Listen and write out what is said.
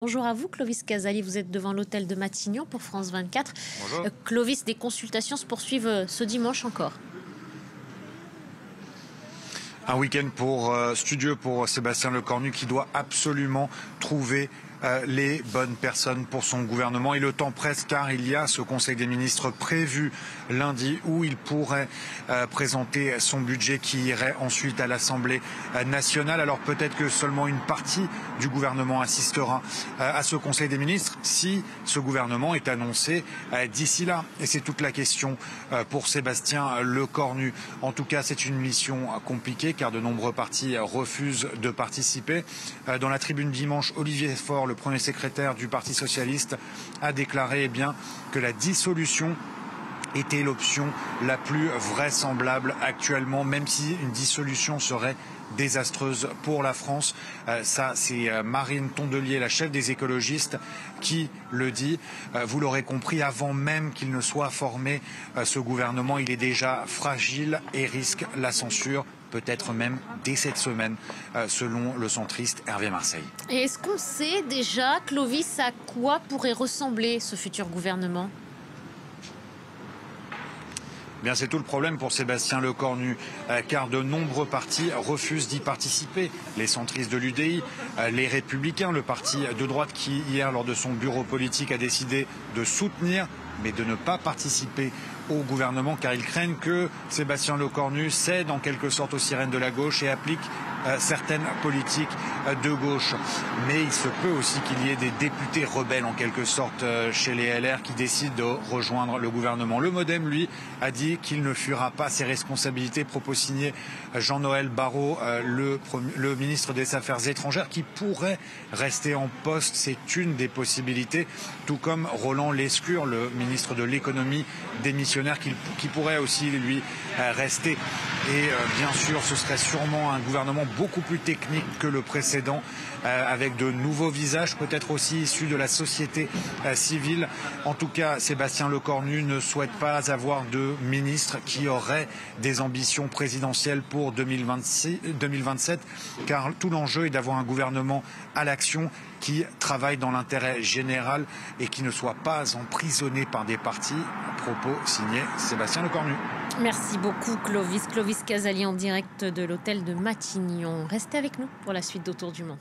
Bonjour à vous, Clovis Casali. Vous êtes devant l'hôtel de Matignon pour France 24. Bonjour. Clovis, des consultations se poursuivent ce dimanche encore. Un week-end studieux pour Sébastien Lecornu qui doit absolument trouver les bonnes personnes pour son gouvernement. Et le temps presse car il y a ce Conseil des ministres prévu lundi où il pourrait présenter son budget qui irait ensuite à l'Assemblée nationale. Alors peut-être que seulement une partie du gouvernement assistera à ce Conseil des ministres si ce gouvernement est annoncé d'ici là. Et c'est toute la question pour Sébastien Lecornu. En tout cas, c'est une mission compliquée car de nombreux partis refusent de participer. Dans la tribune dimanche, Olivier Faure, le premier secrétaire du Parti socialiste, a déclaré que la dissolution était l'option la plus vraisemblable actuellement, même si une dissolution serait désastreuse pour la France. Ça, c'est Marine Tondelier, la chef des écologistes, qui le dit. Vous l'aurez compris, avant même qu'il ne soit formé, ce gouvernement, il est déjà fragile et risque la censure, peut-être même dès cette semaine, selon le centriste Hervé Marseille. Et est-ce qu'on sait déjà, Clovis, à quoi pourrait ressembler ce futur gouvernement ? Bien, c'est tout le problème pour Sébastien Lecornu, car de nombreux partis refusent d'y participer. Les centristes de l'UDI, les Républicains, le parti de droite qui, hier, lors de son bureau politique, a décidé de soutenir, mais de ne pas participer au gouvernement, car ils craignent que Sébastien Lecornu cède en quelque sorte aux sirènes de la gauche et applique certaines politiques de gauche. Mais il se peut aussi qu'il y ait des députés rebelles en quelque sorte chez les LR qui décident de rejoindre le gouvernement. Le Modem, lui, a dit qu'il ne fuira pas ses responsabilités. Propos signé Jean-Noël Barrot, le ministre des Affaires étrangères, qui pourrait rester en poste. C'est une des possibilités, tout comme Roland Lescure, le ministre de l'économie démissionnaire, qui pourrait aussi, lui, rester. Et bien sûr, ce serait sûrement un gouvernement beaucoup plus technique que le précédent, avec de nouveaux visages, peut-être aussi issus de la société civile. En tout cas, Sébastien Lecornu ne souhaite pas avoir de ministre qui aurait des ambitions présidentielles pour 2027, car tout l'enjeu est d'avoir un gouvernement à l'action qui travaille dans l'intérêt général et qui ne soit pas emprisonné par des partis. Propos signé Sébastien Lecornu. Merci beaucoup, Clovis. Clovis Casali en direct de l'hôtel de Matignon. Restez avec nous pour la suite d'Autour du Monde.